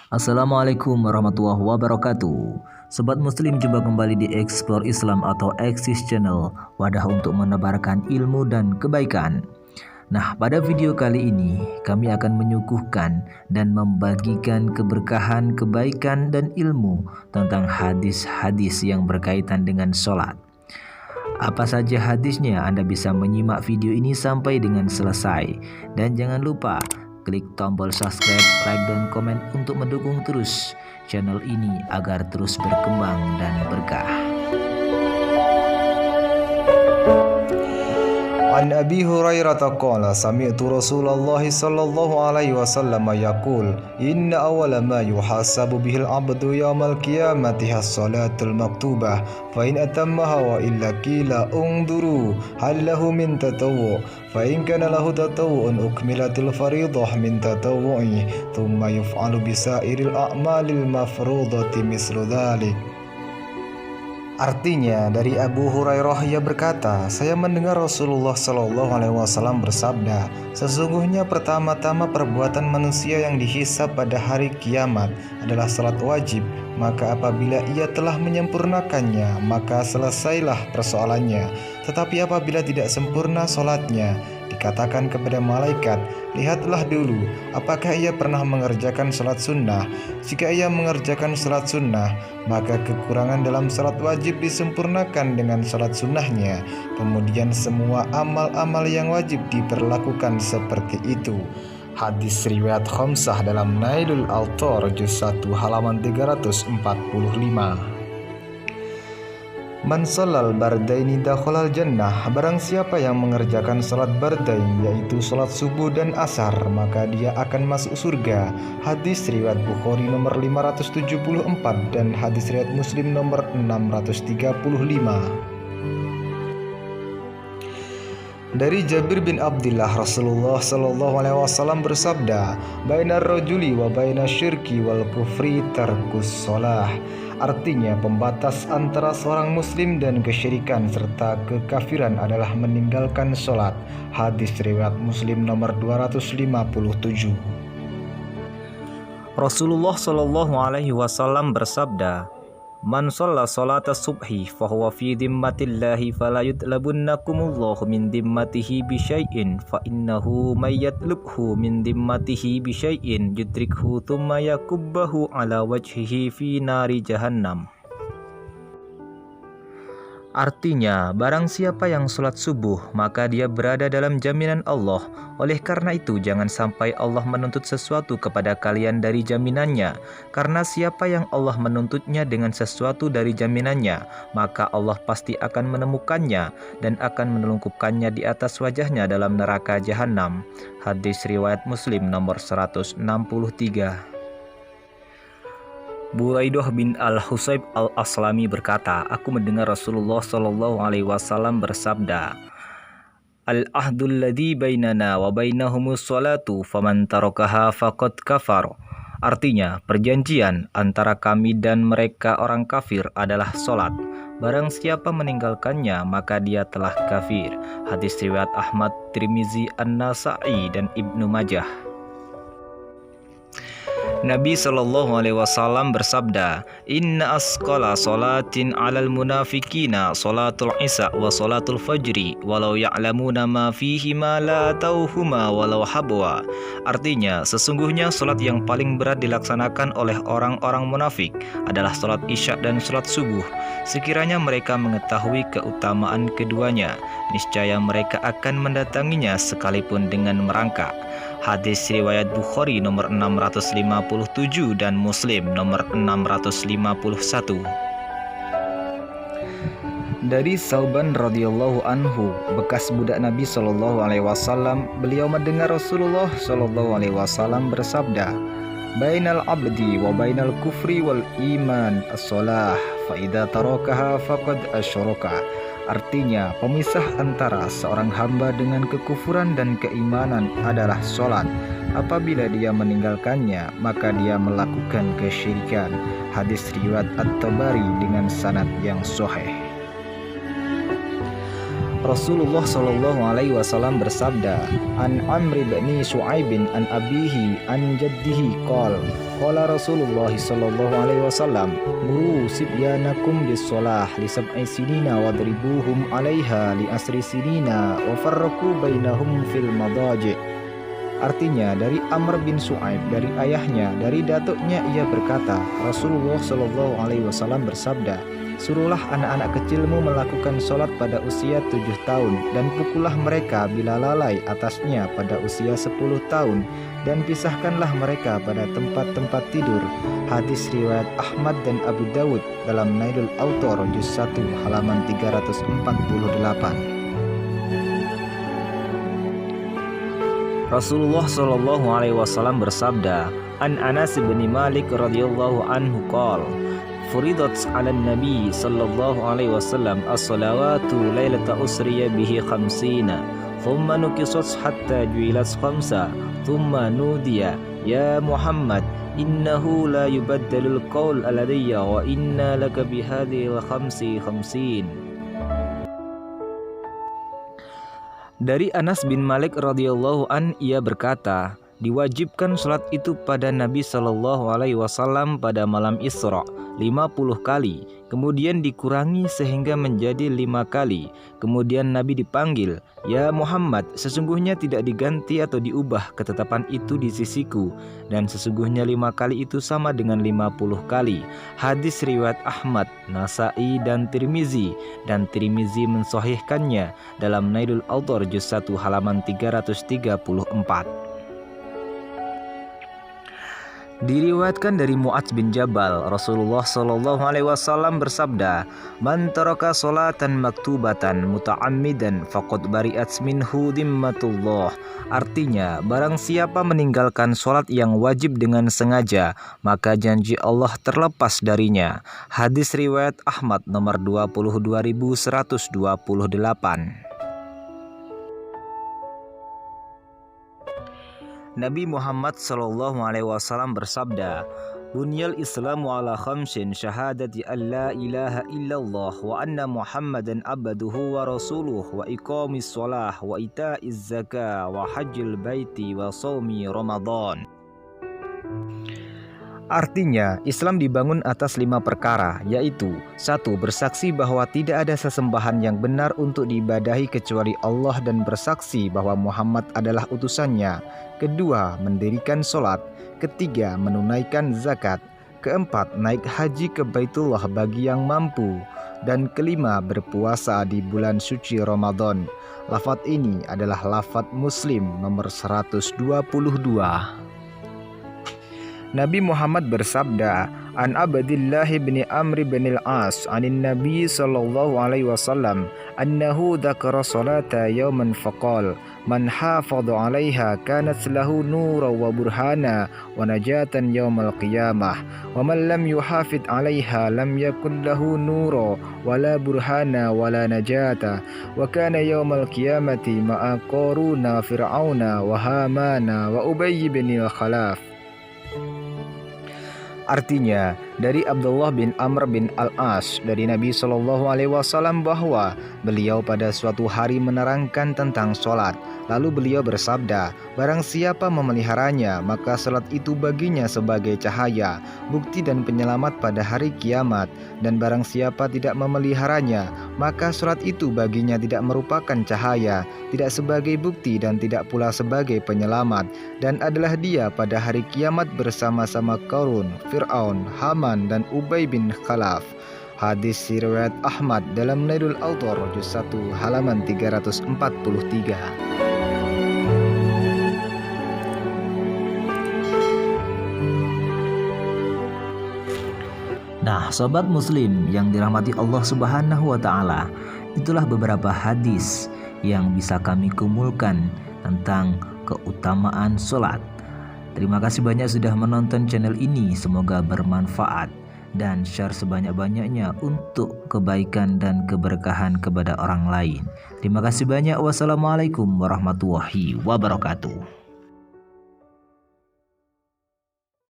Assalamualaikum warahmatullahi wabarakatuh. Sobat Muslim, jumpa kembali di Explore Islam atau Exis Channel, wadah untuk menebarkan ilmu dan kebaikan. Nah, pada video kali ini kami akan menyuguhkan dan membagikan keberkahan, kebaikan, dan ilmu tentang hadis-hadis yang berkaitan dengan sholat. Apa saja hadisnya? Anda bisa menyimak video ini sampai dengan selesai. Dan jangan lupa klik tombol subscribe, like, dan komen untuk mendukung terus channel ini agar terus berkembang dan berkah. An Abi Hurairah qala sami'tu Rasulullah sallallahu alaihi wasallam yaqul inna awwala ma yuhasabu bihil 'abdu yaumal qiyamati as-salatul maktubah fa in atammaha wa illa qila unduru hal lahu min tatawwu fa in kana lahu tatawwun ukmilatil fariidah min tatawwu'i thumma yuf'alu bisairil a'malil mafruḍati mislu dzalik. Artinya, dari Abu Hurairah ia berkata, saya mendengar Rasulullah Shallallahu Alaihi Wasallam bersabda, sesungguhnya pertama-tama perbuatan manusia yang dihisab pada hari kiamat adalah salat wajib. Maka apabila ia telah menyempurnakannya, maka selesailah persoalannya. Tetapi apabila tidak sempurna solatnya, dikatakan kepada malaikat, lihatlah dulu, apakah ia pernah mengerjakan salat sunnah. Jika ia mengerjakan salat sunnah, maka kekurangan dalam salat wajib disempurnakan dengan salat sunnahnya. Kemudian semua amal-amal yang wajib diperlakukan seperti itu. Hadis riwayat Khamsah dalam Nailul Autor juz 1 halaman 345. Man sholal bardaini dakhalal jannah. Barang siapa yang mengerjakan salat bardain, yaitu salat subuh dan asar, maka dia akan masuk surga. Hadis riwayat Bukhari nomor 574 dan hadis riwayat Muslim nomor 635. Dari Jabir bin Abdullah, Rasulullah Shallallahu Alaihi Wasallam bersabda, bainar rajuli wa bainas syirki wal kufri tarkus sholah. Artinya, pembatas antara seorang muslim dan kesyirikan serta kekafiran adalah meninggalkan sholat. Hadis riwayat Muslim nomor 257. Rasulullah Shallallahu Alaihi Wasallam bersabda, man shalla salata subhi fahuwa fi dimmatillahi fala yudlabunnakumullahu min dimmatihi bisyai'in fa innahu may yatlubhu min dimmatihi bisyai'in yudrikhu thumma yakubbahu ala wajhihi fi nari jahannam. Artinya, barang siapa yang sholat subuh, maka dia berada dalam jaminan Allah. Oleh karena itu, jangan sampai Allah menuntut sesuatu kepada kalian dari jaminannya. Karena siapa yang Allah menuntutnya dengan sesuatu dari jaminannya, maka Allah pasti akan menemukannya dan akan menelungkupkannya di atas wajahnya dalam neraka jahanam. Hadis riwayat Muslim nomor 163. Buraidah bin Al-Husayb Al-Aslami berkata, aku mendengar Rasulullah Shallallahu Alaihi Wasallam bersabda, al-ahdul ladzi bainana wa bainahumus sholatu faman tarakaha faqad kafar. Artinya, perjanjian antara kami dan mereka orang kafir adalah sholat. Barang siapa meninggalkannya, maka dia telah kafir. Hadis riwayat Ahmad, Tirmizi, An-Nasa'i, dan Ibnu Majah. Nabi Shallallahu Alaihi Wasallam bersabda, inna asqala salatin alal munafikina salatul isya wa salatul fajri walau ya'lamuna ma fihi ma la tauhuma walau habwa. Artinya, sesungguhnya salat yang paling berat dilaksanakan oleh orang-orang munafik adalah salat isya dan salat subuh. Sekiranya mereka mengetahui keutamaan keduanya, niscaya mereka akan mendatanginya sekalipun dengan merangkak. Hadis riwayat Bukhari nomor 657 dan Muslim nomor 651. Dari Sauban radhiyallahu anhu, bekas budak Nabi Shallallahu Alaihi Wasallam, beliau mendengar Rasulullah Shallallahu Alaihi Wasallam bersabda, bainal abdi wa bainal kufri wal iman as-shalah fa idza tarakaha faqad asyraka. Artinya, pemisah antara seorang hamba dengan kekufuran dan keimanan adalah sholat. Apabila dia meninggalkannya, maka dia melakukan kesyirikan. Hadis riwayat At-Tabari dengan sanad yang sahih. Rasulullah Shallallahu Alaihi Wasallam bersabda, An Amr bin Shu'aib an abihi an jaddihi qala Rasulullah Shallallahu Alaihi Wasallam, muru sibyanakum bis shalah li sab'i sinina wadribuhum 'alaiha li asri sinina wa farraqu bainahum fil madaji'. Artinya, dari Amr bin Shu'aib, dari ayahnya, dari datuknya, ia berkata, Rasulullah Shallallahu Alaihi Wasallam bersabda, suruhlah anak-anak kecilmu melakukan sholat pada usia 7 tahun dan pukullah mereka bila lalai atasnya pada usia 10 tahun dan pisahkanlah mereka pada tempat-tempat tidur. Hadis riwayat Ahmad dan Abu Dawud dalam Nailul Autor juz 1 halaman 348. Rasulullah Shallallahu Alaihi Wasallam bersabda, An Anas bin Malik radhiyallahu anhu qala, furidat 'ala Nabi sallallahu alaihi wasallam as-salawatu lailata usriya bihi 50, thumma nukisat hatta ju'ilat 5, thumma nudiya ya Muhammad innahu la yubaddalul qaul aladayya wa inna laka bihadhil khamsi 50. Dari Anas bin Malik radhiyallahu an, ia berkata, diwajibkan salat itu pada Nabi Shallallahu Alaihi Wasallam pada malam Isra 50 kali, kemudian dikurangi sehingga menjadi 5 kali. Kemudian Nabi dipanggil, ya Muhammad, sesungguhnya tidak diganti atau diubah ketetapan itu di sisiku, dan sesungguhnya 5 kali itu sama dengan 50 kali. Hadis riwayat Ahmad, Nasai dan Tirmizi mensahihkannya dalam Nailul Autor juz 1 halaman 334. Diriwayatkan dari Mu'adz bin Jabal, Rasulullah Shallallahu Alaihi Wasallam bersabda, man taraka sholatan maktubatan muta'ammidan faqad bari'at minhu dhimmatullah. Artinya, barang siapa meninggalkan sholat yang wajib dengan sengaja, maka janji Allah terlepas darinya. Hadis riwayat Ahmad nomor 22.128. Nabi Muhammad Shallallahu Alaihi Wasallam bersabda, Bunyal Islamu ala khamsin syahadati an la ilaha illallah wa anna Muhammadan abduhu wa rasuluh wa iqamis shalah wa ita'iz zakah wa hajjil baiti wa shaumi Ramadan. Artinya, Islam dibangun atas 5 perkara, yaitu 1. Bersaksi bahwa tidak ada sesembahan yang benar untuk diibadahi kecuali Allah dan bersaksi bahwa Muhammad adalah utusannya. 2. Mendirikan sholat. 3. Menunaikan zakat. 4. Naik haji ke Baitullah bagi yang mampu. Dan 5. Berpuasa di bulan suci Ramadan. Lafadz ini adalah lafadz Muslim nomor 122. Nabi Muhammad bersabda, An Abdillah bin Amr bin al-As anin Nabi sallallahu alaihi wasallam annahu dzakara salata yawman faqal man hafadha 'alaiha kanat lahu nuran wa burhana wa najatan yaumal qiyamah wa man lam yuhafid 'alaiha lam yakun lahu nura wala burhana wala najata wa kana yaumal qiyamati ma'a qaruna fir'auna wa hamana wa ubay bin al-khalaf. Artinya, dari Abdullah bin Amr bin al-As dari Nabi Shallallahu Alaihi Wasallam bahwa beliau pada suatu hari menerangkan tentang sholat. Lalu beliau bersabda, barang siapa memeliharanya, maka sholat itu baginya sebagai cahaya, bukti dan penyelamat pada hari kiamat. Dan barang siapa tidak memeliharanya, maka sholat itu baginya tidak merupakan cahaya, tidak sebagai bukti dan tidak pula sebagai penyelamat. Dan adalah dia pada hari kiamat bersama-sama Qarun, Fir'aun, Haman, dan Ubay bin Khalaf. Hadis riwayat Ahmad dalam Nailul Autor juz 1 halaman 343. Nah, sobat muslim yang dirahmati Allah Subhanahu wa taala, itulah beberapa hadis yang bisa kami kumpulkan tentang keutamaan sholat. Terima kasih banyak sudah menonton channel ini, semoga bermanfaat dan share sebanyak-banyaknya untuk kebaikan dan keberkahan kepada orang lain. Terima kasih banyak. Wassalamualaikum warahmatullahi wabarakatuh.